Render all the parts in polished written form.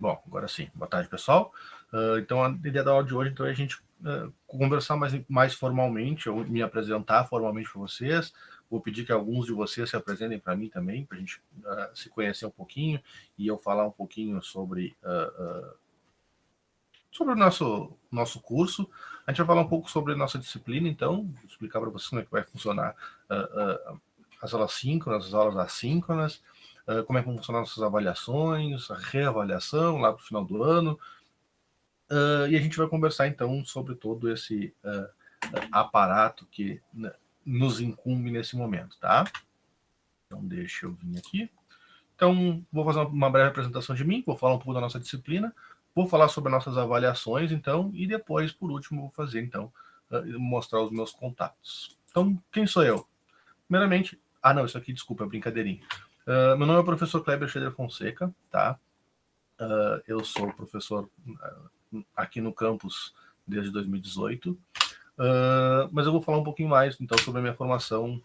Bom, agora sim. Boa tarde, pessoal. Então, a ideia da aula de hoje então, é a gente conversar mais formalmente, ou me apresentar formalmente para vocês. Vou pedir que alguns de vocês se apresentem para mim também, para a gente se conhecer um pouquinho e eu falar um pouquinho sobre o nosso curso. A gente vai falar um pouco sobre a nossa disciplina, então, vou explicar para vocês como é que vai funcionar as aulas síncronas, as aulas assíncronas, como é que vão funcionar nossas avaliações, a reavaliação lá para o final do ano. E a gente vai conversar, então, sobre todo esse aparato que nos incumbe nesse momento, tá? Então, deixa eu vir aqui. Então, vou fazer uma breve apresentação de mim, vou falar um pouco da nossa disciplina, vou falar sobre nossas avaliações, então, e depois, por último, vou fazer, então, mostrar os meus contatos. Então, quem sou eu? Primeiramente, não, isso aqui, desculpa, é brincadeirinha. Meu nome é o professor Kleber Schroeder Fonseca, tá? Eu sou professor aqui no campus desde 2018, mas eu vou falar um pouquinho mais, então, sobre a minha formação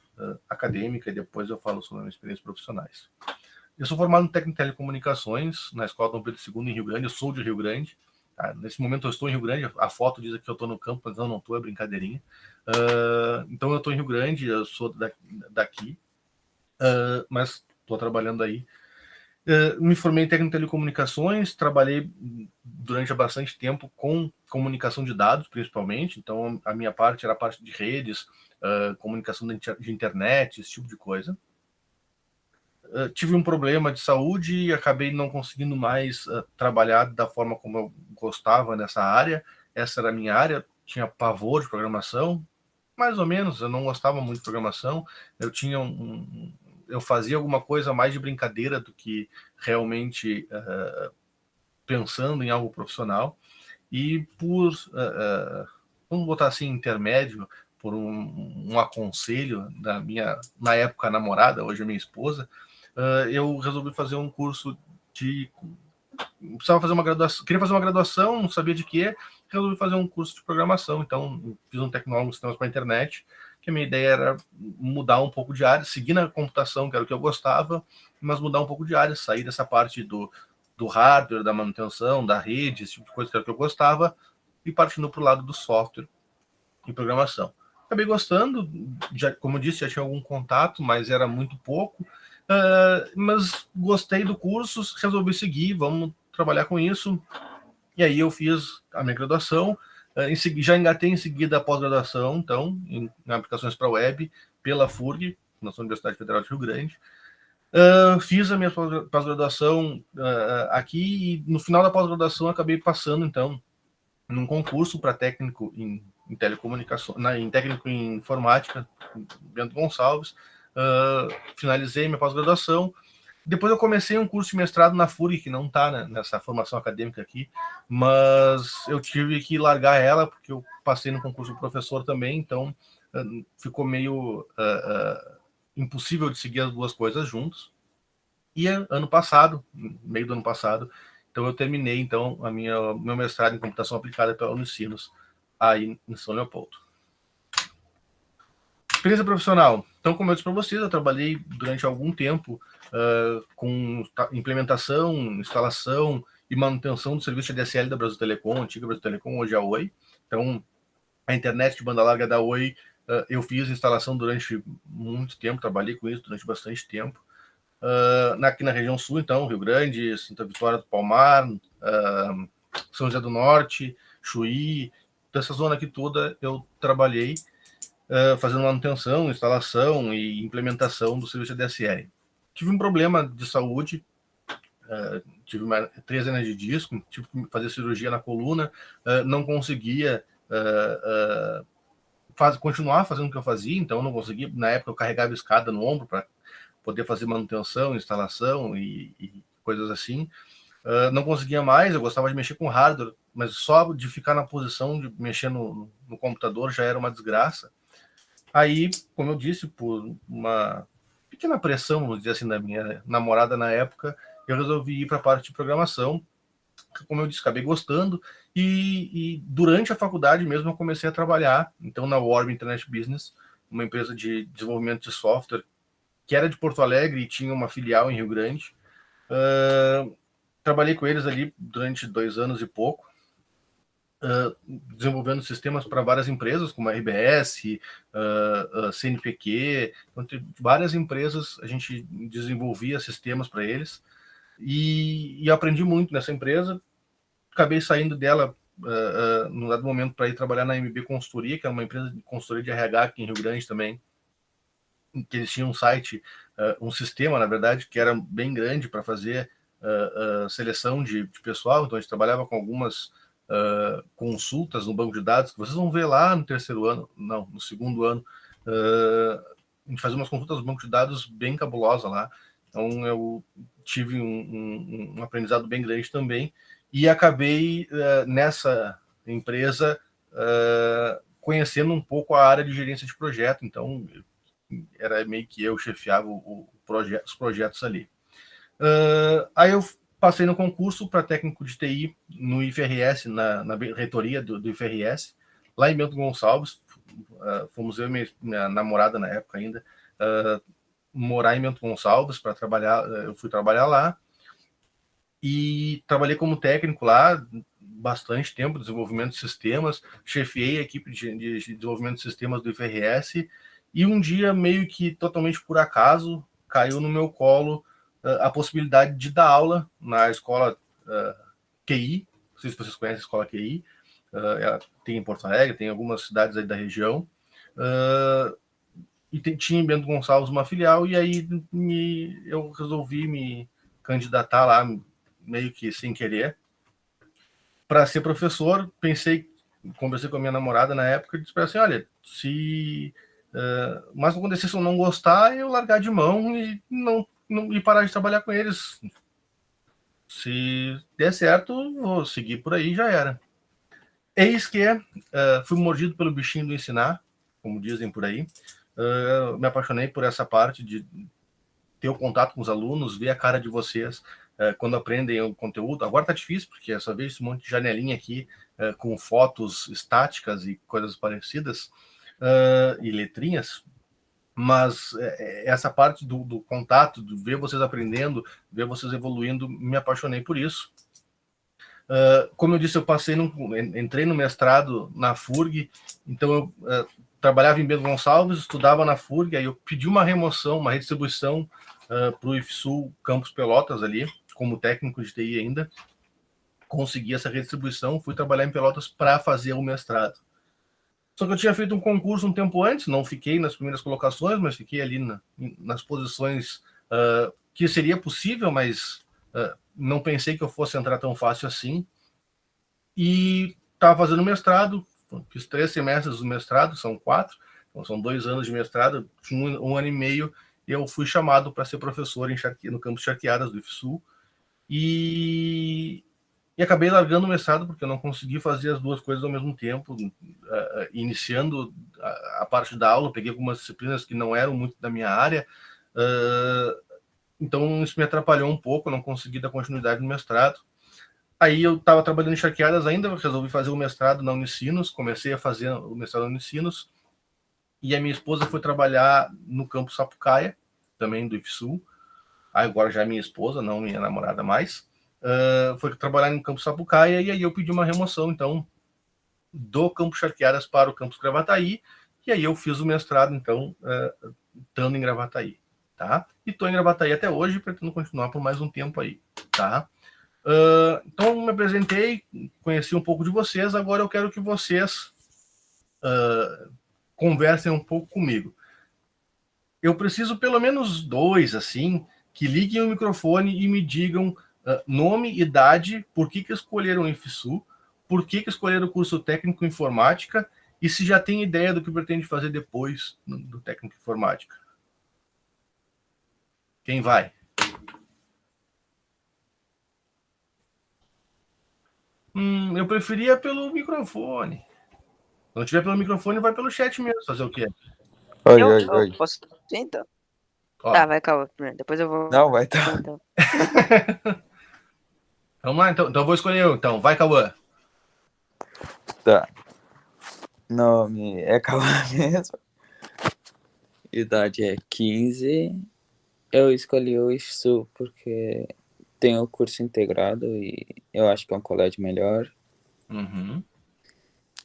acadêmica e depois eu falo sobre as minhas experiências profissionais. Eu sou formado em técnico de telecomunicações na Escola Dom Pedro II em Rio Grande. Eu sou de Rio Grande. Tá? Nesse momento eu estou em Rio Grande. A foto diz que eu estou no campo, mas eu não estou, é brincadeirinha. Então eu estou em Rio Grande, eu sou daqui, mas estou trabalhando aí. Me formei em técnico de telecomunicações, trabalhei durante bastante tempo com comunicação de dados, principalmente. Então a minha parte era a parte de redes, comunicação de internet, esse tipo de coisa. Tive um problema de saúde e acabei não conseguindo mais trabalhar da forma como eu gostava nessa área. Essa era a minha área, tinha pavor de programação, mais ou menos, eu não gostava muito de programação. Eu fazia alguma coisa mais de brincadeira do que realmente pensando em algo profissional. E vamos botar assim, intermédio, por um aconselho da minha, na época, namorada, hoje é minha esposa, eu resolvi fazer um curso de... Precisava fazer uma graduação, queria fazer uma graduação, não sabia de quê, resolvi fazer um curso de programação, então fiz um tecnólogo em sistemas para a internet, que a minha ideia era mudar um pouco de área, seguir na computação, que era o que eu gostava, mas mudar um pouco de área, sair dessa parte do hardware, da manutenção, da rede, esse tipo de coisa que era o que eu gostava, e partindo para o lado do software e programação. Acabei gostando, como eu disse, já tinha algum contato, mas era muito pouco, mas gostei do curso, resolvi seguir, vamos trabalhar com isso, e aí eu fiz a minha graduação, já engatei em seguida a pós-graduação, então, em aplicações para web, pela FURG, nossa Universidade Federal de Rio Grande. Fiz a minha pós-graduação aqui e no final da pós-graduação acabei passando, então, num concurso para técnico em telecomunicação, em técnico em informática, Bento Gonçalves. Finalizei minha pós-graduação. Depois eu comecei um curso de mestrado na FURG, que não está, né, nessa formação acadêmica aqui, mas eu tive que largar ela, porque eu passei no concurso de professor também, então ficou meio impossível de seguir as duas coisas juntos. E ano passado, meio do ano passado, então eu terminei então meu mestrado em computação aplicada pela Unicinos, aí em São Leopoldo. Experiência profissional. Então, como eu disse para vocês, eu trabalhei durante algum tempo com implementação, instalação e manutenção do serviço de ADSL da Brasil Telecom, antiga Brasil Telecom, hoje é a Oi. Então, a internet de banda larga da Oi, eu fiz instalação durante muito tempo, trabalhei com isso durante bastante tempo. Aqui na região sul, então, Rio Grande, Santa Vitória do Palmar, São José do Norte, Chuí, dessa zona aqui toda eu trabalhei fazendo manutenção, instalação e implementação do serviço de ADSL. Tive um problema de saúde, tive 3 hernias de disco, tive que fazer cirurgia na coluna, não conseguia continuar fazendo o que eu fazia, então não conseguia. Na época eu carregava escada no ombro para poder fazer manutenção, instalação e coisas assim. Não conseguia mais, eu gostava de mexer com hardware, mas só de ficar na posição de mexer no computador já era uma desgraça. Aí, como eu disse, por uma pequena pressão, vamos dizer assim, da minha namorada na época, eu resolvi ir para a parte de programação. Como eu disse, acabei gostando, e durante a faculdade mesmo eu comecei a trabalhar, então, na Warm Internet Business, uma empresa de desenvolvimento de software, que era de Porto Alegre e tinha uma filial em Rio Grande. trabalhei com eles ali durante 2 anos e pouco, desenvolvendo sistemas para várias empresas, como a RBS, CNPq, então, várias empresas a gente desenvolvia sistemas para eles, e aprendi muito nessa empresa. Acabei saindo dela no dado momento para ir trabalhar na MB Consultoria, que é uma empresa de consultoria de RH aqui em Rio Grande também, que eles tinham um site, um sistema, na verdade, que era bem grande para fazer seleção de pessoal. Então a gente trabalhava com algumas consultas no banco de dados, que vocês vão ver lá no terceiro ano, não, no segundo ano. A gente fazia umas consultas no banco de dados bem cabulosas lá. Então eu tive um aprendizado bem grande também, e acabei nessa empresa conhecendo um pouco a área de gerência de projeto. Então era meio que eu chefiava os projetos ali. Aí eu passei no concurso para técnico de TI no IFRS, na reitoria do IFRS, lá em Bento Gonçalves. Fomos eu e minha namorada na época ainda morar em Bento Gonçalves para trabalhar. Eu fui trabalhar lá e trabalhei como técnico lá bastante tempo, desenvolvimento de sistemas, chefiei a equipe de desenvolvimento de sistemas do IFRS, e um dia, meio que totalmente por acaso, caiu no meu colo a possibilidade de dar aula na escola QI. Não sei se vocês conhecem a escola QI, ela tem em Porto Alegre, tem algumas cidades aí da região, e tinha em Bento Gonçalves uma filial, e aí eu resolvi me candidatar lá, meio que sem querer, para ser professor. Conversei com a minha namorada na época e disse assim: olha, se mas não acontecer, se eu não gostar, eu largar de mão e não e parar de trabalhar com eles. Se der certo, vou seguir por aí, já era. Eis que fui mordido pelo bichinho do ensinar, como dizem por aí. Me apaixonei por essa parte de ter o contato com os alunos, ver a cara de vocês quando aprendem o conteúdo. Agora tá difícil, porque eu só vejo esse monte de janelinha aqui com fotos estáticas e coisas parecidas, e letrinhas, mas essa parte do contato, de ver vocês aprendendo, ver vocês evoluindo, me apaixonei por isso. Como eu disse, entrei no mestrado na FURG, então eu trabalhava em Bento Gonçalves, estudava na FURG, aí eu pedi uma remoção, uma redistribuição para o IFSU Campus Pelotas ali, como técnico de TI ainda. Consegui essa redistribuição, fui trabalhar em Pelotas para fazer o mestrado. Só que eu tinha feito um concurso um tempo antes, não fiquei nas primeiras colocações, mas fiquei ali nas posições que seria possível, mas não pensei que eu fosse entrar tão fácil assim. E estava fazendo mestrado, fiz 3 semestres do mestrado, são 4, então são 2 anos de mestrado, um ano e meio, eu fui chamado para ser professor no campus Charqueadas do IFSU, e acabei largando o mestrado porque eu não consegui fazer as duas coisas ao mesmo tempo. Iniciando a parte da aula, peguei algumas disciplinas que não eram muito da minha área, então isso me atrapalhou um pouco, eu não consegui dar continuidade no mestrado. Aí eu estava trabalhando em Charqueadas ainda, resolvi fazer o mestrado na Unicinos, comecei a fazer o mestrado na Unicinos, e a minha esposa foi trabalhar no campus Sapucaia, também do IFSU. Agora já é minha esposa, não minha namorada mais. Foi trabalhar no campus Sapucaia, e aí eu pedi uma remoção, então, do campus Charqueadas para o campus Gravataí, e aí eu fiz o mestrado, então, estando em Gravataí, tá? E estou em Gravataí até hoje, pretendo continuar por mais um tempo aí, tá? Então, me apresentei, conheci um pouco de vocês, agora eu quero que vocês conversem um pouco comigo. Eu preciso pelo menos 2, assim, que liguem o microfone e me digam nome, idade, por que escolheram o IFSU, por que escolheram o curso técnico informática, e se já tem ideia do que pretende fazer depois do técnico informática. Quem vai? Eu preferia pelo microfone. Se não tiver pelo microfone, vai pelo chat mesmo. Fazer o quê? Eu posso sim, então. Ó. Tá, vai, calma. Depois eu vou. Não, vai tá. Então. Vamos lá, então eu vou escolher eu. Então, vai, Cauã. Tá. Nome é Cauã mesmo. Idade é 15. Eu escolhi o IFSU porque tem o curso integrado e eu acho que é um colégio melhor. Uhum.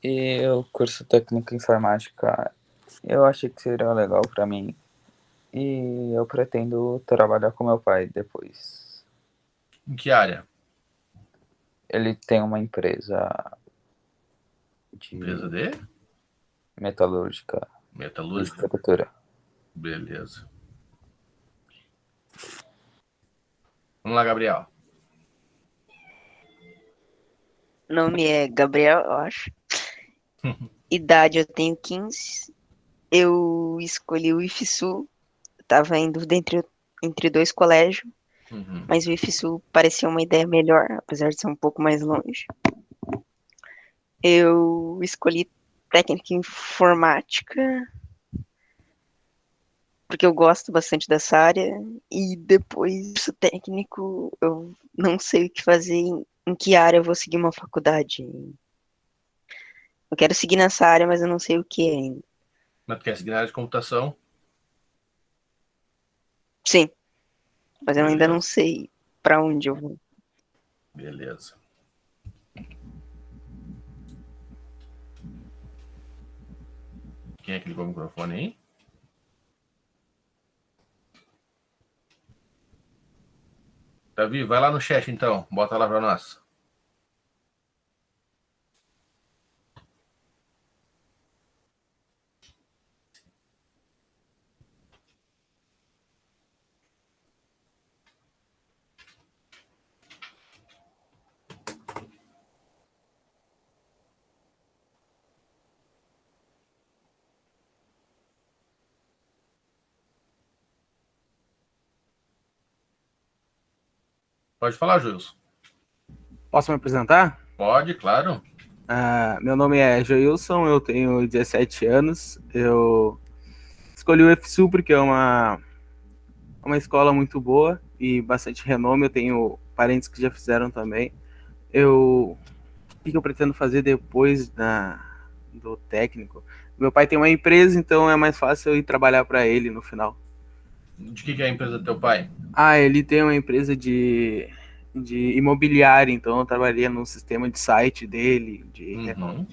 E o curso técnico em informática eu achei que seria legal para mim. E eu pretendo trabalhar com meu pai depois. Em que área? Ele tem uma empresa Empresa de de metalúrgica e metalúrgica? estrutura. Beleza. Vamos lá, Gabriel. Nome é Gabriel, eu acho. Idade eu tenho 15. Eu escolhi o IFSU. Tava indo entre dois colégios, Uhum. mas o IFSU parecia uma ideia melhor, apesar de ser um pouco mais longe. Eu escolhi técnica em informática, porque eu gosto bastante dessa área, e depois do técnico eu não sei o que fazer, em que área eu vou seguir uma faculdade. Eu quero seguir nessa área, mas eu não sei o que ainda. Mas tu quer seguir na área de computação? Sim, mas eu ainda não Beleza. sei para onde eu vou. Beleza. Quem é que ligou o microfone aí? Davi, vai lá no chat então. Bota lá pra nós. Pode falar, Juilson. Posso me apresentar? Pode, claro. Meu nome é Joilson, eu tenho 17 anos. Eu escolhi o FSU porque é uma escola muito boa e bastante renome. Eu tenho parentes que já fizeram também. O que eu pretendo fazer depois do técnico? Meu pai tem uma empresa, então é mais fácil eu ir trabalhar para ele no final. De que é a empresa do teu pai? Ele tem uma empresa de imobiliária, então eu trabalharia no sistema de site dele, Uhum.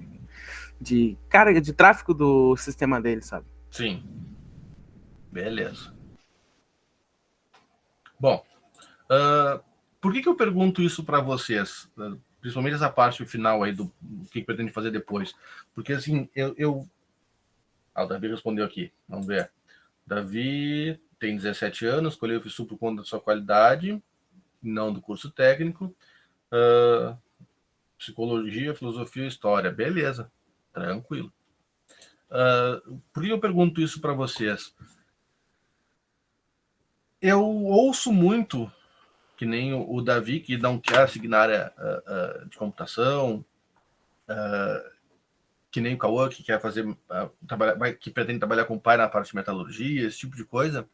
de carga de tráfego do sistema dele, sabe? Sim. Beleza. Bom, por que eu pergunto isso para vocês? Principalmente essa parte final aí do que pretende fazer depois. Porque assim, o Davi respondeu aqui. Vamos ver. Davi tem 17 anos, escolheu o FISU por conta da sua qualidade, não do curso técnico. Psicologia, filosofia e história. Beleza, tranquilo. Por que eu pergunto isso para vocês? Eu ouço muito, que nem o Davi, que não quer seguir na área de computação, que nem o Cauã, que quer fazer, que pretende trabalhar com o pai na parte de metalurgia, esse tipo de coisa.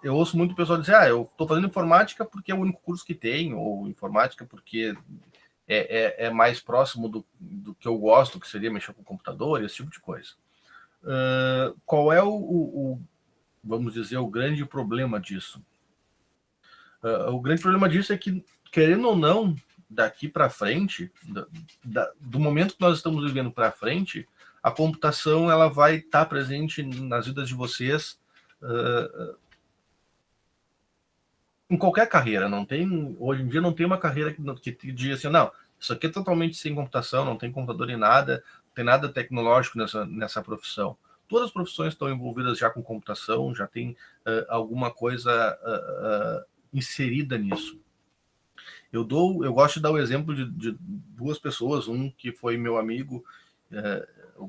Eu ouço muito o pessoal dizer, eu estou fazendo informática porque é o único curso que tem, ou informática porque é mais próximo do que eu gosto, que seria mexer com o computador, esse tipo de coisa. Qual é vamos dizer, o grande problema disso? O grande problema disso é que, querendo ou não, daqui para frente, do momento que nós estamos vivendo para frente, a computação ela vai estar presente nas vidas de vocês em qualquer carreira. Não tem, hoje em dia não tem uma carreira que diz assim, não, isso aqui é totalmente sem computação, não tem computador em nada, não tem nada tecnológico nessa profissão. Todas as profissões estão envolvidas já com computação, já tem alguma coisa inserida nisso. Eu gosto de dar o exemplo de duas pessoas, um que foi meu amigo,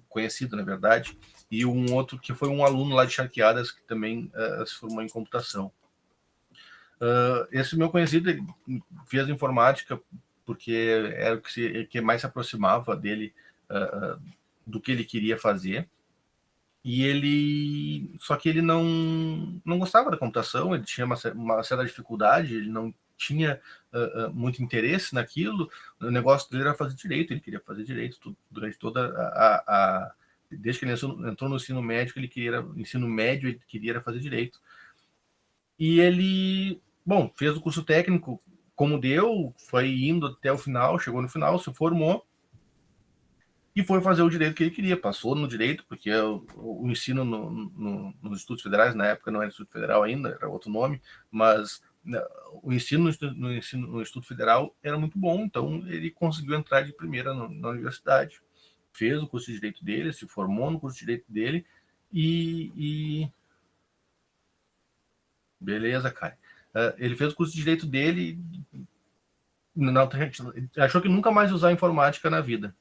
conhecido na verdade, e um outro que foi um aluno lá de Charqueadas que também se formou em computação. Esse meu conhecido fez informática porque era o que mais se aproximava dele, do que ele queria fazer. E só que ele não gostava da computação, ele tinha uma certa dificuldade, ele não tinha muito interesse naquilo. O negócio dele era fazer direito, ele queria fazer direito durante toda desde que ele entrou no ensino médio, ele queria fazer direito. E ele Bom, fez o curso técnico como deu, foi indo até o final, chegou no final, se formou e foi fazer o direito que ele queria. Passou no direito, porque o ensino nos institutos federais, na época não era Instituto Federal ainda, era outro nome, mas o ensino no Instituto Federal era muito bom, então ele conseguiu entrar de primeira na universidade, fez o curso de direito dele, se formou no curso de direito dele e... Beleza, cara. Ele fez o curso de direito dele, não, achou que nunca mais ia usar informática na vida.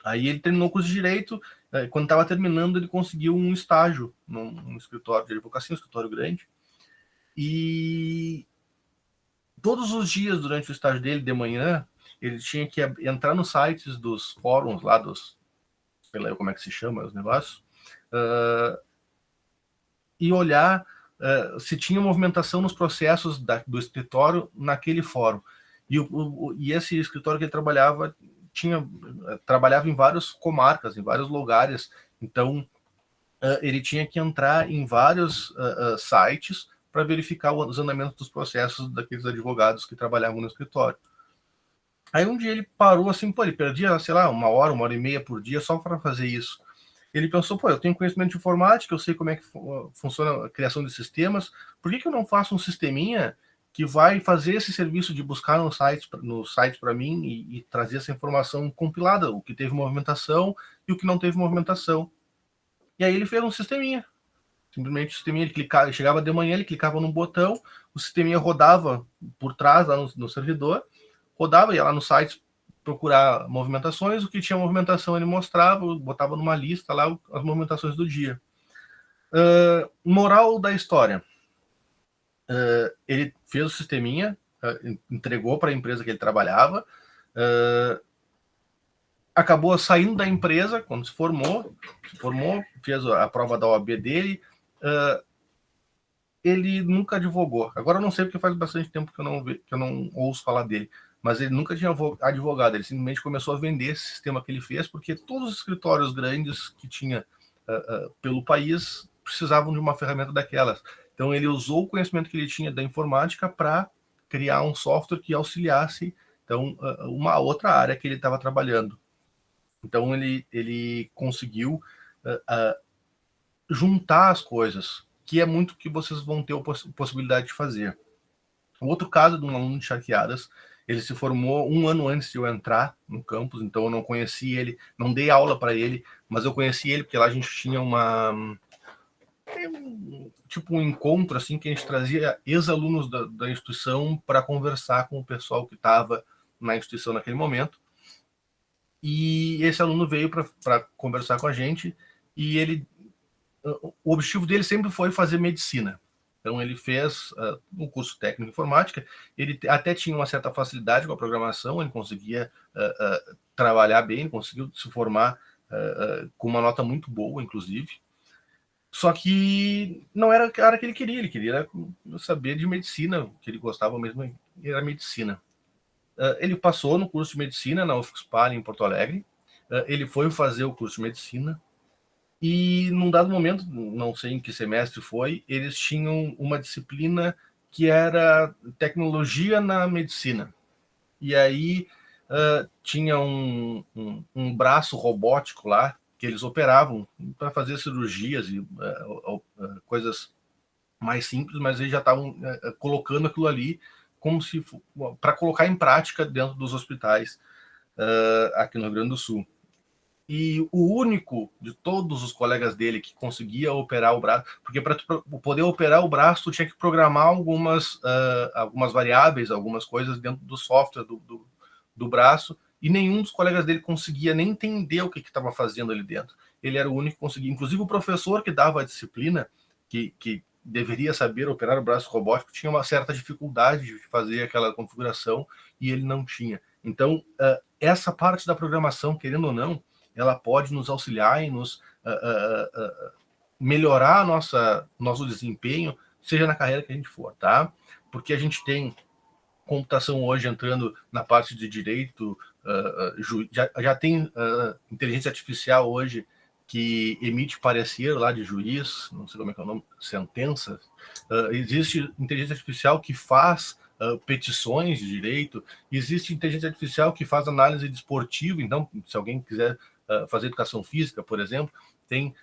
Aí ele terminou o curso de direito, quando estava terminando ele conseguiu um estágio num escritório de advocacia, um escritório grande, e todos os dias durante o estágio dele, de manhã, ele tinha que entrar nos sites dos fóruns lá, sei lá como é que se chama os negócios, e olhar se tinha movimentação nos processos do escritório naquele fórum. E esse escritório que ele trabalhava trabalhava em várias comarcas, em vários lugares, então ele tinha que entrar em vários sites para verificar os andamentos dos processos daqueles advogados que trabalhavam no escritório. Aí um dia ele parou assim, ele perdia, sei lá, 1 hora e meia por dia só para fazer isso. Ele pensou, eu tenho conhecimento de informática, eu sei como é que funciona a criação de sistemas, por que eu não faço um sisteminha que vai fazer esse serviço de buscar no site para mim e trazer essa informação compilada, o que teve movimentação e o que não teve movimentação. E aí ele fez um sisteminha. Simplesmente o sisteminha, ele clicava, chegava de manhã, ele clicava num botão, o sisteminha rodava por trás lá no servidor, rodava, ia lá no site procurar movimentações, o que tinha movimentação ele mostrava, botava numa lista lá as movimentações do dia. Moral da história. Ele fez o sisteminha, entregou para a empresa que ele trabalhava, acabou saindo da empresa quando se formou, fez a prova da OAB dele, ele nunca advogou. Agora eu não sei porque faz bastante tempo que eu não ouço falar dele, mas ele nunca tinha advogado, ele simplesmente começou a vender esse sistema que ele fez, porque todos os escritórios grandes que tinha pelo país precisavam de uma ferramenta daquelas. Então ele usou o conhecimento que ele tinha da informática para criar um software que auxiliasse uma outra área que ele estava trabalhando. Então ele conseguiu juntar as coisas, que é muito que vocês vão ter a possibilidade de fazer. O outro caso de um aluno de Charqueadas, ele se formou 1 ano antes de eu entrar no campus, então eu não conheci ele, não dei aula para ele, mas eu conheci ele porque lá a gente tinha um encontro assim que a gente trazia ex-alunos da instituição para conversar com o pessoal que estava na instituição naquele momento. E esse aluno veio para conversar com a gente e o objetivo dele sempre foi fazer medicina. Então ele fez um curso técnico em informática, ele até tinha uma certa facilidade com a programação, ele conseguia trabalhar bem, conseguiu se formar com uma nota muito boa, inclusive. Só que não era a área que ele queria saber de medicina, o que ele gostava mesmo era medicina. Ele passou no curso de medicina na UFSPar em Porto Alegre, ele foi fazer o curso de medicina, e num dado momento, não sei em que semestre foi, eles tinham uma disciplina que era tecnologia na medicina. E aí tinha um braço robótico lá, que eles operavam para fazer cirurgias e coisas mais simples, mas eles já estavam colocando aquilo ali como se para colocar em prática dentro dos hospitais aqui no Rio Grande do Sul. E o único de todos os colegas dele que conseguia operar o braço, porque para poder operar o braço, tu tinha que programar algumas variáveis, algumas coisas dentro do software do braço, e nenhum dos colegas dele conseguia nem entender o que estava fazendo ali dentro. Ele era o único que conseguia. Inclusive o professor que dava a disciplina, que deveria saber operar o braço robótico, tinha uma certa dificuldade de fazer aquela configuração, e ele não tinha. Então, essa parte da programação, querendo ou não, ela pode nos auxiliar e nos melhorar nosso desempenho, seja na carreira que a gente for, tá? Porque a gente tem computação hoje entrando na parte de direito, já tem inteligência artificial hoje que emite parecer lá de juiz, não sei como é que é o nome, sentença. Existe inteligência artificial que faz petições de direito, existe inteligência artificial que faz análise desportiva. Então, se alguém quiser fazer educação física, por exemplo, tem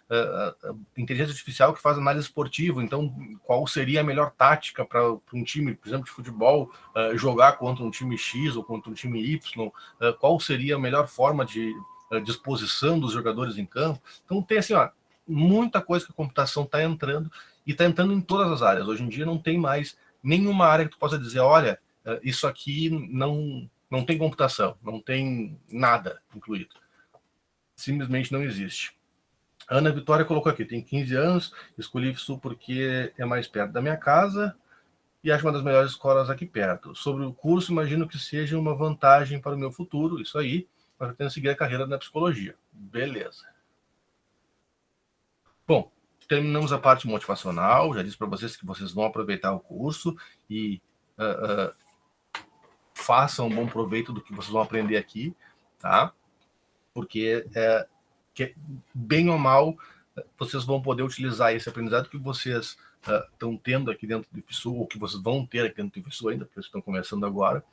inteligência artificial que faz análise esportiva. Então, qual seria a melhor tática para um time, por exemplo, de futebol, jogar contra um time X ou contra um time Y? Qual seria a melhor forma de disposição dos jogadores em campo? Então, tem assim, muita coisa que a computação está entrando, e está entrando em todas as áreas. Hoje em dia não tem mais nenhuma área que tu possa dizer, olha, isso aqui não tem computação, não tem nada incluído. Simplesmente não existe. Ana Vitória colocou aqui, tem 15 anos, escolhi isso porque é mais perto da minha casa e acho uma das melhores escolas aqui perto. Sobre o curso, imagino que seja uma vantagem para o meu futuro, isso aí, mas eu pretendo seguir a carreira na psicologia. Beleza. Bom, terminamos a parte motivacional, já disse para vocês que vocês vão aproveitar o curso e façam um bom proveito do que vocês vão aprender aqui, tá? Porque bem ou mal, vocês vão poder utilizar esse aprendizado que vocês estão tendo aqui dentro do IFSU, ou que vocês vão ter aqui dentro do IFSU ainda, porque vocês estão começando agora,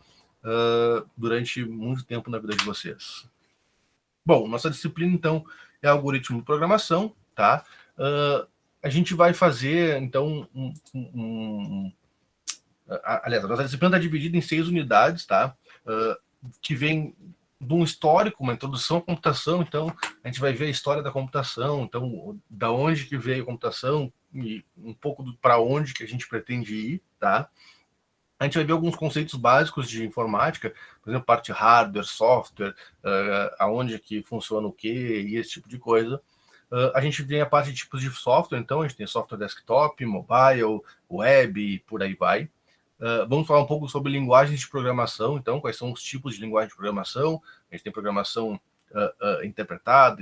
durante muito tempo na vida de vocês. Bom, nossa disciplina, então, é algoritmo de programação, tá? A gente vai fazer, então, aliás, a nossa disciplina está dividida em 6 unidades, tá? Que vem de um histórico, uma introdução à computação. Então, a gente vai ver a história da computação, então, da onde que veio a computação e um pouco para onde que a gente pretende ir, tá? A gente vai ver alguns conceitos básicos de informática, por exemplo, parte de hardware, software, aonde que funciona o quê e esse tipo de coisa. A gente vem a parte de tipos de software, então a gente tem software desktop, mobile, web e por aí vai. Vamos falar um pouco sobre linguagens de programação, então, quais são os tipos de linguagem de programação. A gente tem programação interpretada,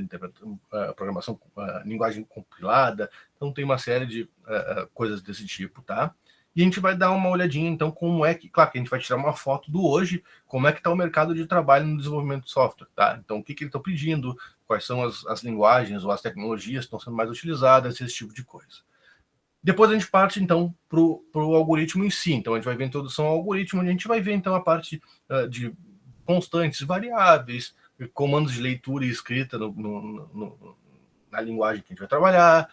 programação linguagem compilada, então tem uma série de coisas desse tipo, tá? E a gente vai dar uma olhadinha, então, como é que, claro que a gente vai tirar uma foto do hoje, como é que está o mercado de trabalho no desenvolvimento de software, tá? Então, o que eles estão pedindo, quais são as linguagens ou as tecnologias que estão sendo mais utilizadas, esse tipo de coisa. Depois a gente parte, então, para o algoritmo em si. Então, a gente vai ver a introdução ao algoritmo, onde a gente vai ver, então, a parte de constantes, variáveis, comandos de leitura e escrita na linguagem que a gente vai trabalhar,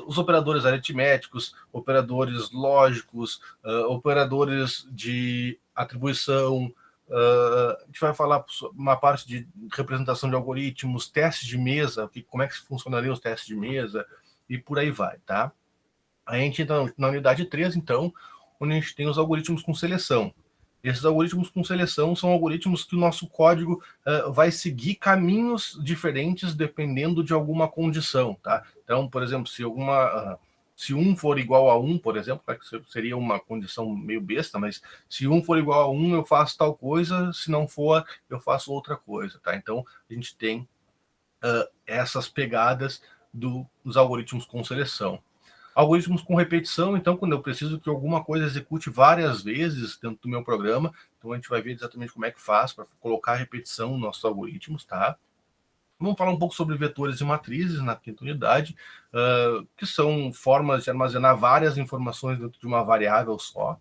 os operadores aritméticos, operadores lógicos, operadores de atribuição. A gente vai falar uma parte de representação de algoritmos, testes de mesa, como é que funcionariam os testes de mesa, e por aí vai, tá? A gente entra na unidade 3, então, onde a gente tem os algoritmos com seleção. Esses algoritmos com seleção são algoritmos que o nosso código vai seguir caminhos diferentes dependendo de alguma condição, tá? Então, por exemplo, se 1 for igual a 1, por exemplo, que seria uma condição meio besta, mas se 1 for igual a 1, eu faço tal coisa, se não for, eu faço outra coisa, tá? Então, a gente tem essas pegadas dos algoritmos com seleção. Algoritmos com repetição, então, quando eu preciso que alguma coisa execute várias vezes dentro do meu programa, então a gente vai ver exatamente como é que faz para colocar repetição nos nossos algoritmos, tá? Vamos falar um pouco sobre vetores e matrizes na 5ª unidade, que são formas de armazenar várias informações dentro de uma variável só,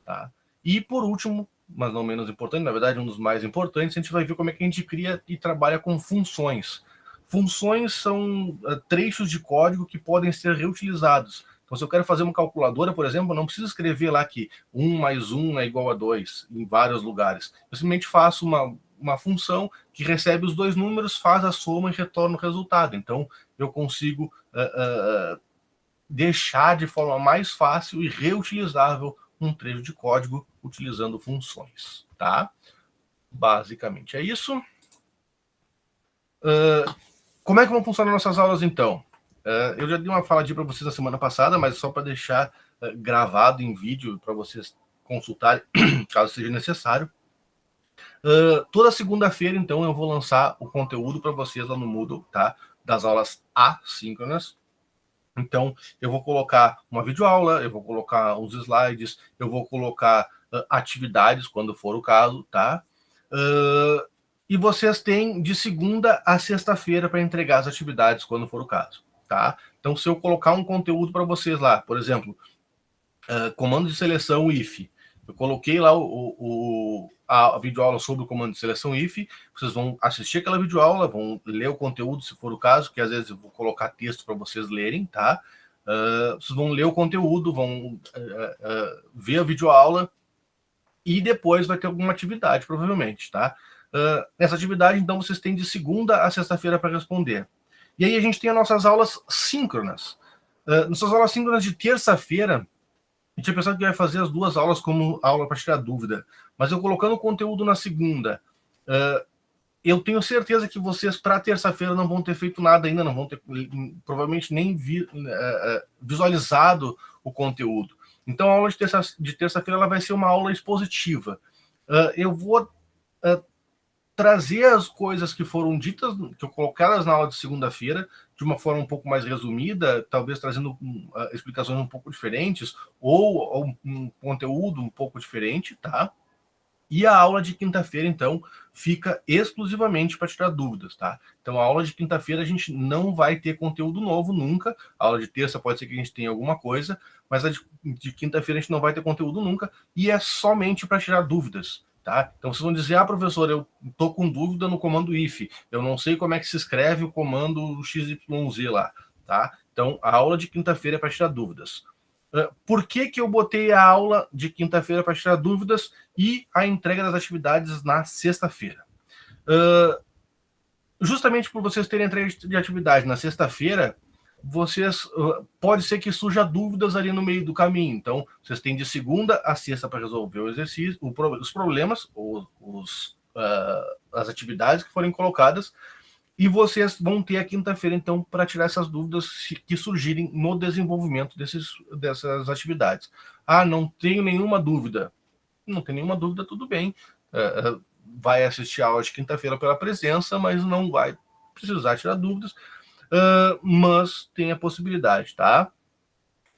tá? E, por último, mas não menos importante, na verdade, um dos mais importantes, a gente vai ver como é que a gente cria e trabalha com funções. Funções são trechos de código que podem ser reutilizados. Então, se eu quero fazer uma calculadora, por exemplo, eu não preciso escrever lá que 1 mais 1 é igual a 2 em vários lugares. Eu simplesmente faço uma função que recebe os 2 números, faz a soma e retorna o resultado. Então, eu consigo deixar de forma mais fácil e reutilizável um trecho de código utilizando funções, tá? Basicamente é isso. Como é que vão funcionar nossas aulas, então? Eu já dei uma faladinha para vocês na semana passada, mas só para deixar gravado em vídeo para vocês consultarem, caso seja necessário. Toda segunda-feira, então, eu vou lançar o conteúdo para vocês lá no Moodle, tá? Das aulas assíncronas. Então, eu vou colocar uma videoaula, eu vou colocar uns slides, eu vou colocar atividades, quando for o caso, tá? E vocês têm de segunda a sexta-feira para entregar as atividades, quando for o caso, tá? Então, se eu colocar um conteúdo para vocês lá, por exemplo, comando de seleção if, eu coloquei lá a videoaula sobre o comando de seleção if, vocês vão assistir aquela videoaula, vão ler o conteúdo, se for o caso, que às vezes eu vou colocar texto para vocês lerem, tá? Vocês vão ler o conteúdo, vão ver a videoaula, e depois vai ter alguma atividade, provavelmente, tá? Nessa atividade, então, vocês têm de segunda a sexta-feira para responder. E aí a gente tem as nossas aulas síncronas. Nossas aulas síncronas de terça-feira, a gente tinha pensado que vai fazer as 2 aulas como aula para tirar dúvida, mas eu colocando o conteúdo na segunda, eu tenho certeza que vocês, para terça-feira, não vão ter feito nada ainda, não vão ter, provavelmente, nem visualizado o conteúdo. Então, a aula de terça-feira ela vai ser uma aula expositiva. Eu vou trazer as coisas que foram ditas, que eu colocadas na aula de segunda-feira, de uma forma um pouco mais resumida, talvez trazendo explicações um pouco diferentes, ou um conteúdo um pouco diferente, tá? E a aula de quinta-feira, então, fica exclusivamente para tirar dúvidas, tá? Então, a aula de quinta-feira a gente não vai ter conteúdo novo nunca. A aula de terça pode ser que a gente tenha alguma coisa, mas a de quinta-feira a gente não vai ter conteúdo nunca, e é somente para tirar dúvidas, tá? Então, vocês vão dizer, professor, eu estou com dúvida no comando if, eu não sei como é que se escreve o comando XYZ lá, tá? Então, a aula de quinta-feira é para tirar dúvidas. Por que eu botei a aula de quinta-feira para tirar dúvidas e a entrega das atividades na sexta-feira? Justamente por vocês terem entrega de atividade na sexta-feira, vocês pode ser que surja dúvidas ali no meio do caminho. Então, vocês têm de segunda a sexta para resolver o exercício, os problemas, ou as atividades que forem colocadas, e vocês vão ter a quinta-feira, então, para tirar essas dúvidas que surgirem no desenvolvimento dessas atividades. Não tenho nenhuma dúvida. Não tem nenhuma dúvida, tudo bem. Vai assistir a aula de quinta-feira pela presença, mas não vai precisar tirar dúvidas. Mas tem a possibilidade, tá?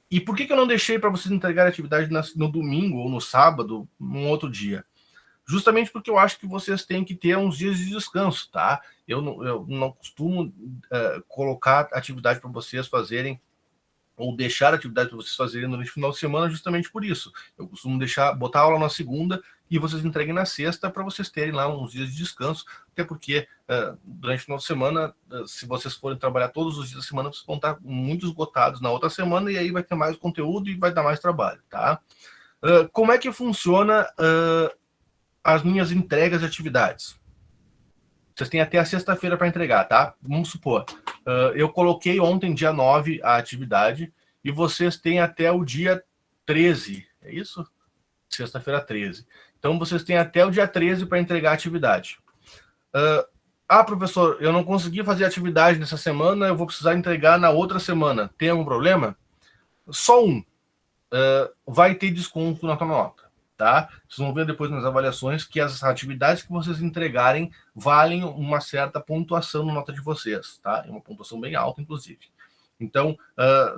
E por que eu não deixei para vocês entregar a atividade no domingo ou no sábado, num outro dia? Justamente porque eu acho que vocês têm que ter uns dias de descanso, tá? Eu não costumo colocar atividade para vocês fazerem, ou deixar atividade para vocês fazerem no final de semana, justamente por isso. Eu costumo botar aula na segunda e vocês entreguem na sexta, para vocês terem lá uns dias de descanso, até porque durante o final de semana, se vocês forem trabalhar todos os dias da semana, vocês vão estar muito esgotados na outra semana, e aí vai ter mais conteúdo e vai dar mais trabalho, tá? Como é que funciona as minhas entregas de atividades? Vocês têm até a sexta-feira para entregar, tá? Vamos supor, eu coloquei ontem, dia 9, a atividade, e vocês têm até o dia 13, é isso? Sexta-feira 13. Então, vocês têm até o dia 13 para entregar a atividade. Professor, eu não consegui fazer a atividade nessa semana, eu vou precisar entregar na outra semana. Tem algum problema? Só um. Vai ter desconto na tua nota, tá? Vocês vão ver depois nas avaliações que as atividades que vocês entregarem valem uma certa pontuação na nota de vocês, tá? É uma pontuação bem alta, inclusive. Então,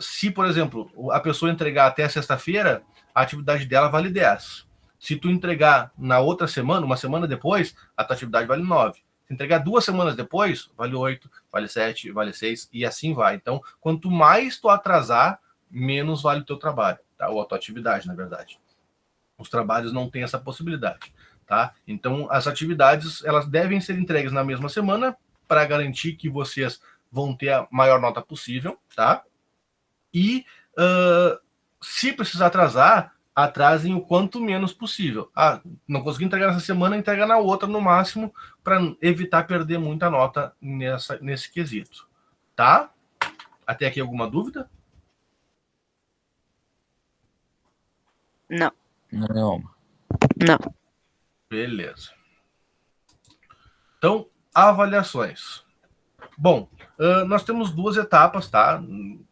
se, por exemplo, a pessoa entregar até sexta-feira, a atividade dela vale 10. Se tu entregar na outra semana, uma semana depois, a tua atividade vale 9. Se entregar 2 semanas depois, vale 8, vale 7, vale 6, e assim vai. Então, quanto mais tu atrasar, menos vale o teu trabalho, tá? Ou a tua atividade, na verdade. Os trabalhos não têm essa possibilidade, tá? Então, as atividades, elas devem ser entregues na mesma semana, para garantir que vocês vão ter a maior nota possível, tá? E se precisar atrasar, atrasem o quanto menos possível. Não consegui entregar nessa semana, entrega na outra no máximo, para evitar perder muita nota nesse quesito, tá? Até aqui alguma dúvida? Não. Não. Beleza. Então, avaliações. Bom, nós temos 2 etapas, tá?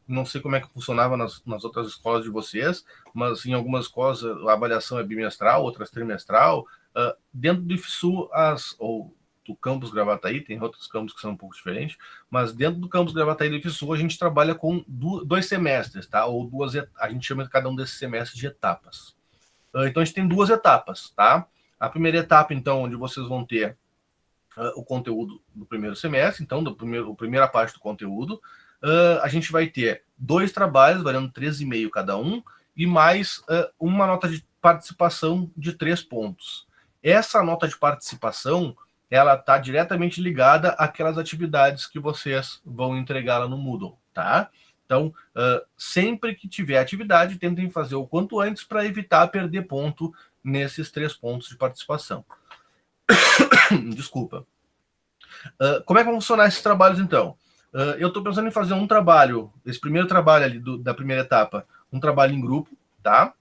Não sei como é que funcionava nas outras escolas de vocês, mas em algumas escolas a avaliação é bimestral, outras trimestral. Dentro do IFSU, ou do campus Gravataí, tem outros campos que são um pouco diferentes, mas dentro do campus Gravataí do IFSU a gente trabalha com 2 semestres, tá? Ou a gente chama cada um desses semestres de etapas. Então a gente tem 2 etapas, tá? A primeira etapa, então, onde vocês vão ter o conteúdo do primeiro semestre, então, a primeira parte do conteúdo. A gente vai ter 2 trabalhos, valendo 13,5 cada um, e mais uma nota de participação de 3 pontos. Essa nota de participação, ela está diretamente ligada àquelas atividades que vocês vão entregar lá no Moodle, tá? Então, sempre que tiver atividade, tentem fazer o quanto antes para evitar perder ponto nesses 3 pontos de participação. Desculpa. Como é que vão funcionar esses trabalhos, então? Eu estou pensando em fazer um trabalho, esse primeiro trabalho ali da primeira etapa, um trabalho em grupo, tá?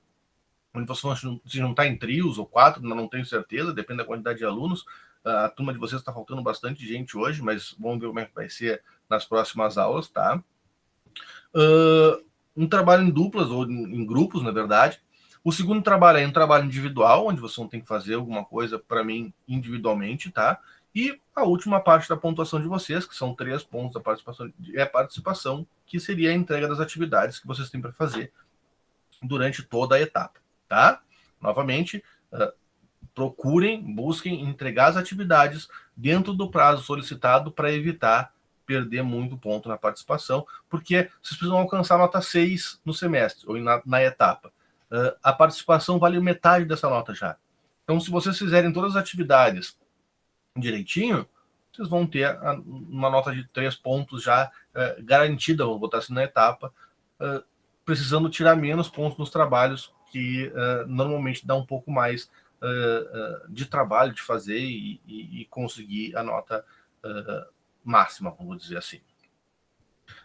Onde vocês vão se juntar em trios ou 4, não tenho certeza, depende da quantidade de alunos. A turma de vocês está faltando bastante gente hoje, mas vamos ver como é que vai ser nas próximas aulas, tá? Um trabalho em duplas, ou em grupos, na verdade. O segundo trabalho é um trabalho individual, onde você não tem que fazer alguma coisa para mim individualmente, tá? E a última parte da pontuação de vocês, que são 3 pontos da participação, é a participação, que seria a entrega das atividades que vocês têm para fazer durante toda a etapa, tá? Novamente, busquem entregar as atividades dentro do prazo solicitado para evitar perder muito ponto na participação, porque vocês precisam alcançar nota 6 no semestre, ou na etapa. A participação vale metade dessa nota já. Então, se vocês fizerem todas as atividades direitinho, vocês vão ter uma nota de 3 pontos já garantida, vou botar assim na etapa, precisando tirar menos pontos nos trabalhos, que normalmente dá um pouco mais de trabalho de fazer e conseguir a nota máxima, vamos dizer assim.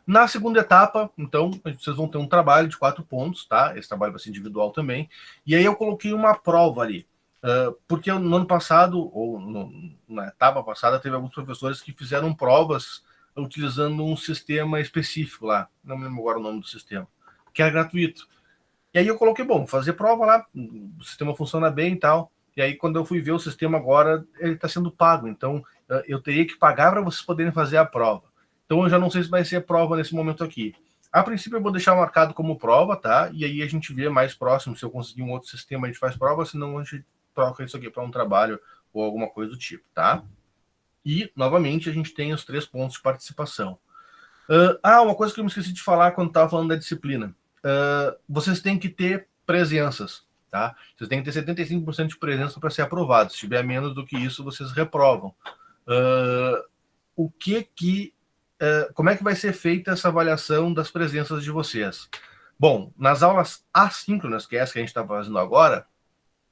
Na segunda etapa, então, vocês vão ter um trabalho de 4 pontos, tá? Esse trabalho vai ser individual também. E aí eu coloquei uma prova ali. Porque no ano passado, ou na etapa passada, teve alguns professores que fizeram provas utilizando um sistema específico lá. Não me lembro agora o nome do sistema. Que era gratuito. E aí eu coloquei, bom, fazer prova lá, o sistema funciona bem e tal. E aí quando eu fui ver o sistema agora, ele está sendo pago. Então eu teria que pagar para vocês poderem fazer a prova. Então eu já não sei se vai ser prova nesse momento aqui. A princípio eu vou deixar marcado como prova, tá? E aí a gente vê mais próximo, se eu conseguir um outro sistema, a gente faz prova, senão a gente troca isso aqui para um trabalho ou alguma coisa do tipo, tá? E, novamente, a gente tem os 3 pontos de participação. Uma coisa que eu me esqueci de falar quando estava falando da disciplina. Vocês têm que ter presenças, tá? Vocês têm que ter 75% de presença para ser aprovado. Se tiver menos do que isso, vocês reprovam. Como é que vai ser feita essa avaliação das presenças de vocês? Bom, nas aulas assíncronas, que é essa que a gente está fazendo agora,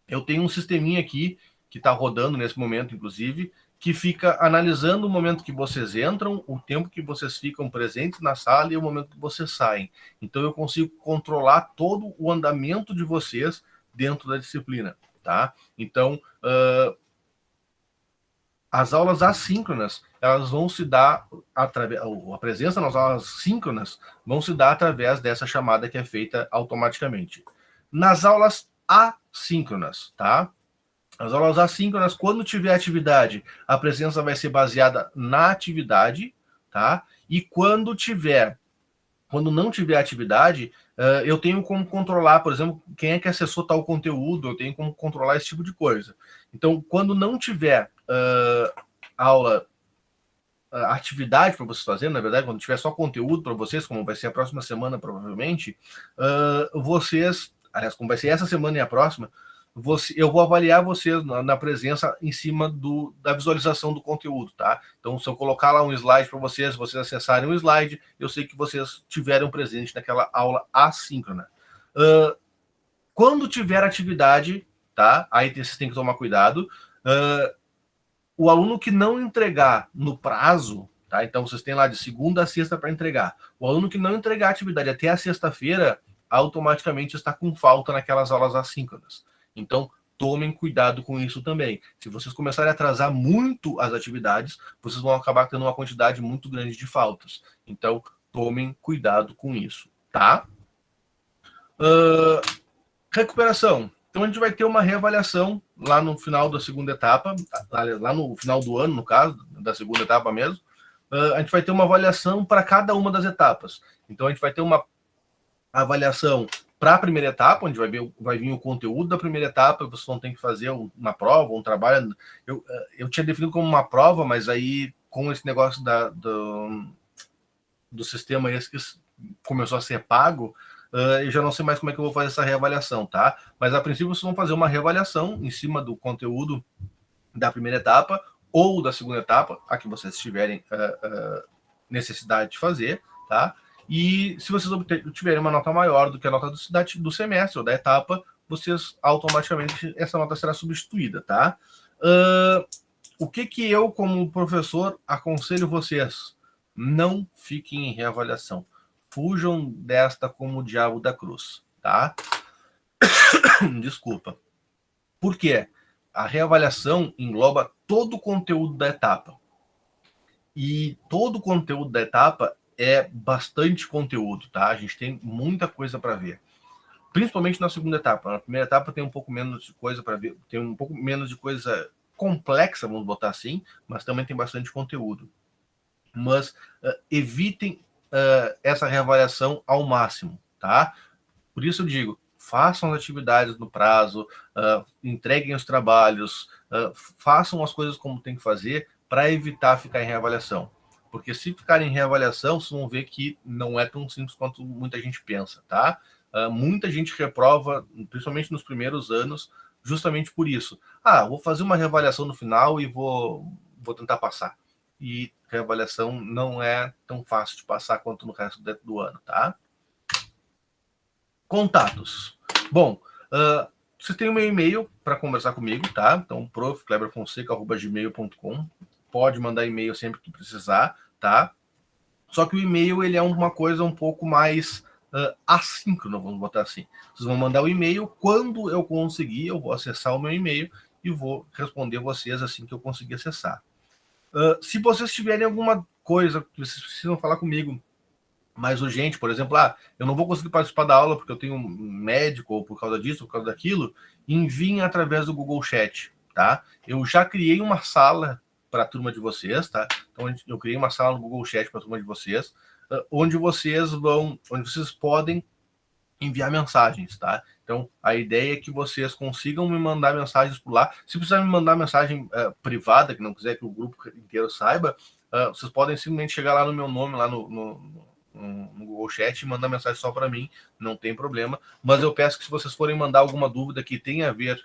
eu tenho um sisteminha aqui, que está rodando nesse momento, inclusive, que fica analisando o momento que vocês entram, o tempo que vocês ficam presentes na sala e o momento que vocês saem. Então, eu consigo controlar todo o andamento de vocês dentro da disciplina, tá? Então, as aulas assíncronas, elas vão se dar através, a presença nas aulas síncronas vão se dar através dessa chamada que é feita automaticamente. Nas aulas assíncronas, tá? As aulas assíncronas, quando tiver atividade, a presença vai ser baseada na atividade, tá? E quando não tiver atividade, eu tenho como controlar, por exemplo, quem é que acessou tal conteúdo, eu tenho como controlar esse tipo de coisa. Então, quando não tiver atividade para vocês fazerem, na verdade, quando tiver só conteúdo para vocês, como vai ser a próxima semana, provavelmente, aliás, como vai ser essa semana e a próxima, eu vou avaliar vocês na presença em cima da visualização do conteúdo, tá? Então, se eu colocar lá um slide para vocês acessarem o slide, eu sei que vocês tiveram presente naquela aula assíncrona. Quando tiver atividade, tá? Aí vocês têm que tomar cuidado. O aluno que não entregar no prazo, tá? Então, vocês têm lá de segunda a sexta para entregar. O aluno que não entregar a atividade até a sexta-feira, automaticamente está com falta naquelas aulas assíncronas. Então, tomem cuidado com isso também. Se vocês começarem a atrasar muito as atividades, vocês vão acabar tendo uma quantidade muito grande de faltas. Então, tomem cuidado com isso, tá? Recuperação. Então, a gente vai ter uma reavaliação lá no final da segunda etapa, lá no final do ano, no caso, da segunda etapa mesmo. A gente vai ter uma avaliação para cada uma das etapas. Então, a gente vai ter uma avaliação para a primeira etapa, onde vai vir o conteúdo da primeira etapa, vocês vão ter que fazer uma prova, um trabalho. Eu tinha definido como uma prova, mas aí com esse negócio do sistema esse que começou a ser pago, eu já não sei mais como é que eu vou fazer essa reavaliação, tá? Mas a princípio vocês vão fazer uma reavaliação em cima do conteúdo da primeira etapa ou da segunda etapa, a que vocês tiverem necessidade de fazer, tá? E se vocês tiverem uma nota maior do que a nota do semestre ou da etapa, vocês automaticamente, essa nota será substituída, tá? O que eu, como professor, aconselho vocês? Não fiquem em reavaliação. Fujam desta como o diabo da cruz, tá? Desculpa. Por quê? A reavaliação engloba todo o conteúdo da etapa. E todo o conteúdo da etapa é bastante conteúdo, tá? A gente tem muita coisa para ver. Principalmente na segunda etapa. Na primeira etapa tem um pouco menos de coisa para ver, tem um pouco menos de coisa complexa, vamos botar assim, mas também tem bastante conteúdo. Mas evitem essa reavaliação ao máximo, tá? Por isso eu digo, façam as atividades no prazo, entreguem os trabalhos, façam as coisas como tem que fazer para evitar ficar em reavaliação. Porque se ficar em reavaliação, vocês vão ver que não é tão simples quanto muita gente pensa, tá? Muita gente reprova, principalmente nos primeiros anos, justamente por isso. Vou fazer uma reavaliação no final e vou tentar passar. E reavaliação não é tão fácil de passar quanto no resto do ano, tá? Contatos. Bom, vocês têm o meu e-mail para conversar comigo, tá? Então, profkleberfonseca@gmail.com. Pode mandar e-mail sempre que precisar, tá? Só que o e-mail, ele é uma coisa um pouco mais assíncrona, vamos botar assim. Vocês vão mandar o e-mail, quando eu conseguir, eu vou acessar o meu e-mail e vou responder vocês assim que eu conseguir acessar. Se vocês tiverem alguma coisa que vocês precisam falar comigo mais urgente, por exemplo, eu não vou conseguir participar da aula porque eu tenho um médico, ou por causa disso, ou por causa daquilo, enviem através do Google Chat, tá? Eu já criei uma sala para a turma de vocês, tá? Então, eu criei uma sala no Google Chat para a turma de vocês, onde vocês podem enviar mensagens, tá? Então, a ideia é que vocês consigam me mandar mensagens por lá. Se precisar me mandar mensagem privada, que não quiser que o grupo inteiro saiba, vocês podem simplesmente chegar lá no meu nome, lá no Google Chat, e mandar mensagem só para mim, não tem problema. Mas eu peço que, se vocês forem mandar alguma dúvida que tenha a ver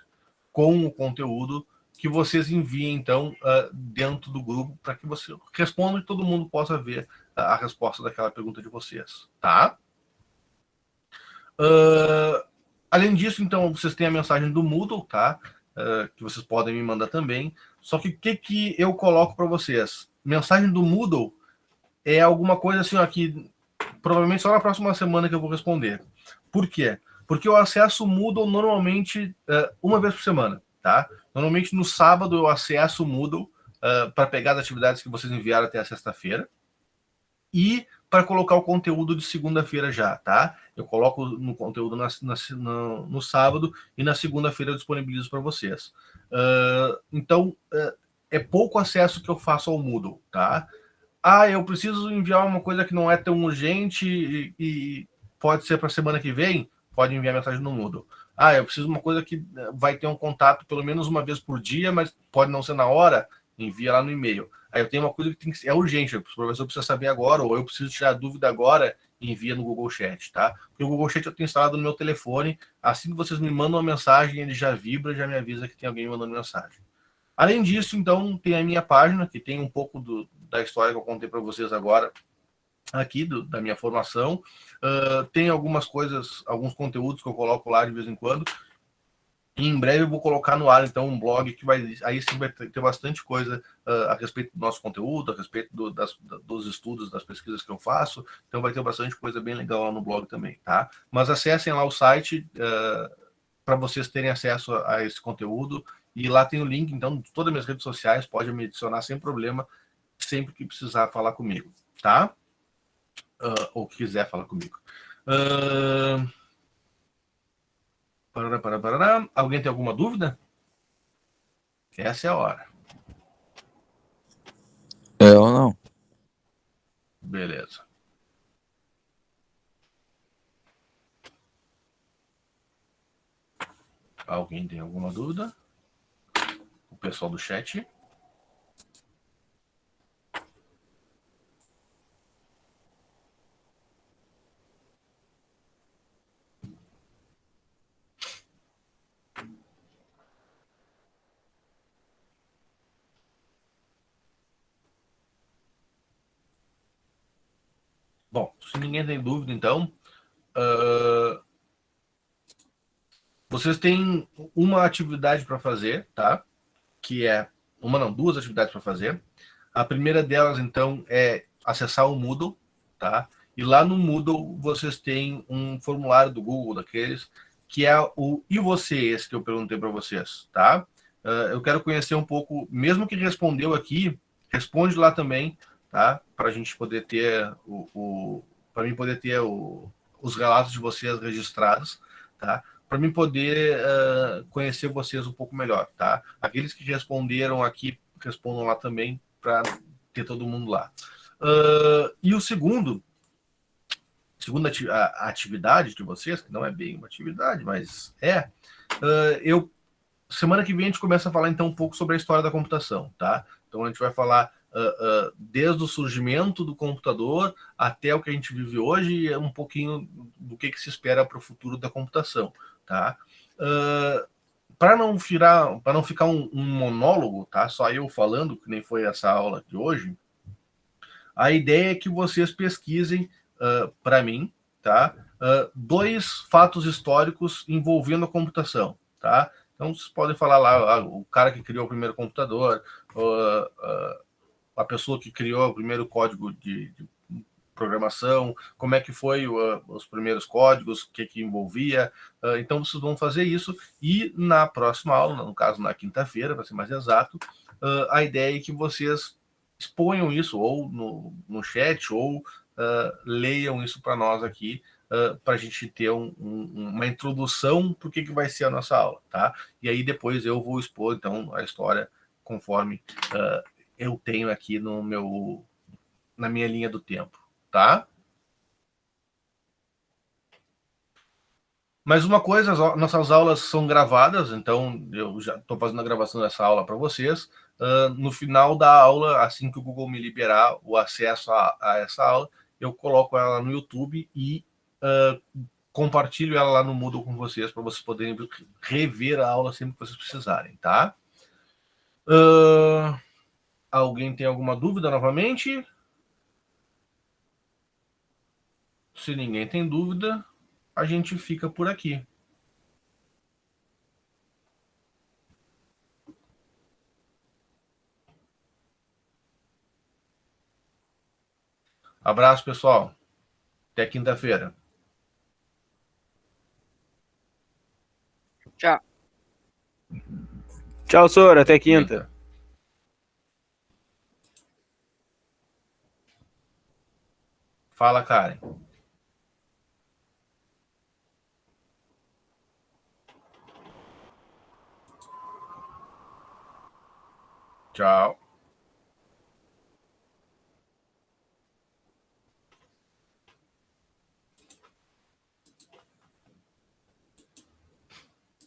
com o conteúdo, que vocês enviem, então, dentro do grupo, para que você responda e todo mundo possa ver a resposta daquela pergunta de vocês, tá? Além disso, então, vocês têm a mensagem do Moodle, tá? Que vocês podem me mandar também. Só que o que eu coloco para vocês? Mensagem do Moodle é alguma coisa assim, que provavelmente só na próxima semana que eu vou responder. Por quê? Porque eu acesso o Moodle normalmente uma vez por semana, tá? Normalmente no sábado eu acesso o Moodle para pegar as atividades que vocês enviaram até a sexta-feira e para colocar o conteúdo de segunda-feira já, tá? Eu coloco no conteúdo no sábado e na segunda-feira eu disponibilizo para vocês. Então, é pouco acesso que eu faço ao Moodle, tá? Eu preciso enviar uma coisa que não é tão urgente e pode ser para a semana que vem, pode enviar mensagem no Moodle. Eu preciso de uma coisa que vai ter um contato pelo menos uma vez por dia, mas pode não ser na hora, envia lá no e-mail. Eu tenho uma coisa que é urgente, o professor precisa saber agora, ou eu preciso tirar dúvida agora, envia no Google Chat, tá? Porque o Google Chat eu tenho instalado no meu telefone, assim que vocês me mandam uma mensagem, ele já vibra, já me avisa que tem alguém mandando mensagem. Além disso, então, tem a minha página, que tem um pouco da história que eu contei para vocês agora, aqui, da minha formação. Tem algumas coisas, alguns conteúdos que eu coloco lá de vez em quando. E em breve eu vou colocar no ar, então, um blog que aí sim vai ter bastante coisa a respeito do nosso conteúdo, a respeito dos estudos, das pesquisas que eu faço. Então vai ter bastante coisa bem legal lá no blog também, tá? Mas acessem lá o site para vocês terem acesso a esse conteúdo. E lá tem o link, então, de todas as minhas redes sociais, pode me adicionar sem problema, sempre que precisar falar comigo, tá? Ou quiser falar comigo. Alguém tem alguma dúvida? Essa é a hora. Eu não. Beleza. Alguém tem alguma dúvida? O pessoal do chat? Bom, se ninguém tem dúvida, então, vocês têm uma atividade para fazer, tá? Que é duas atividades para fazer. A primeira delas, então, é acessar o Moodle, tá? E lá no Moodle vocês têm um formulário do Google daqueles que é o e você, esse que eu perguntei para vocês, tá? Eu quero conhecer um pouco, mesmo que respondeu aqui, responde lá também, tá? Para a gente poder ter para mim poder ter os relatos de vocês registrados, tá? Para mim poder conhecer vocês um pouco melhor, tá? Aqueles que responderam aqui, respondam lá também, para ter todo mundo lá. E o segunda atividade de vocês, que não é bem uma atividade, mas semana que vem a gente começa a falar então um pouco sobre a história da computação, tá? Então a gente vai falar desde o surgimento do computador até o que a gente vive hoje e um pouquinho do que se espera para o futuro da computação, tá? Para não ficar um monólogo, tá? Só eu falando, que nem foi essa aula de hoje, a ideia é que vocês pesquisem para mim, tá? Dois fatos históricos envolvendo a computação, tá? Então vocês podem falar lá o cara que criou o primeiro computador, a pessoa que criou o primeiro código de programação, como é que foi os primeiros códigos, o que envolvia. Então vocês vão fazer isso e na próxima aula, no caso na quinta-feira, para ser mais exato, a ideia é que vocês exponham isso ou no chat ou leiam isso para nós aqui, para a gente ter uma introdução para o que vai ser a nossa aula, tá? E aí depois eu vou expor então a história conforme eu tenho aqui na minha linha do tempo, tá? Mas uma coisa, nossas aulas são gravadas, então eu já estou fazendo a gravação dessa aula para vocês. No final da aula, assim que o Google me liberar o acesso a essa aula, eu coloco ela no YouTube e compartilho ela lá no Moodle com vocês, para vocês poderem rever a aula sempre que vocês precisarem, tá? Alguém tem alguma dúvida novamente? Se ninguém tem dúvida, a gente fica por aqui. Abraço, pessoal. Até quinta-feira. Tchau. Tchau, Sora. Até quinta. Fala, Karen. Tchau.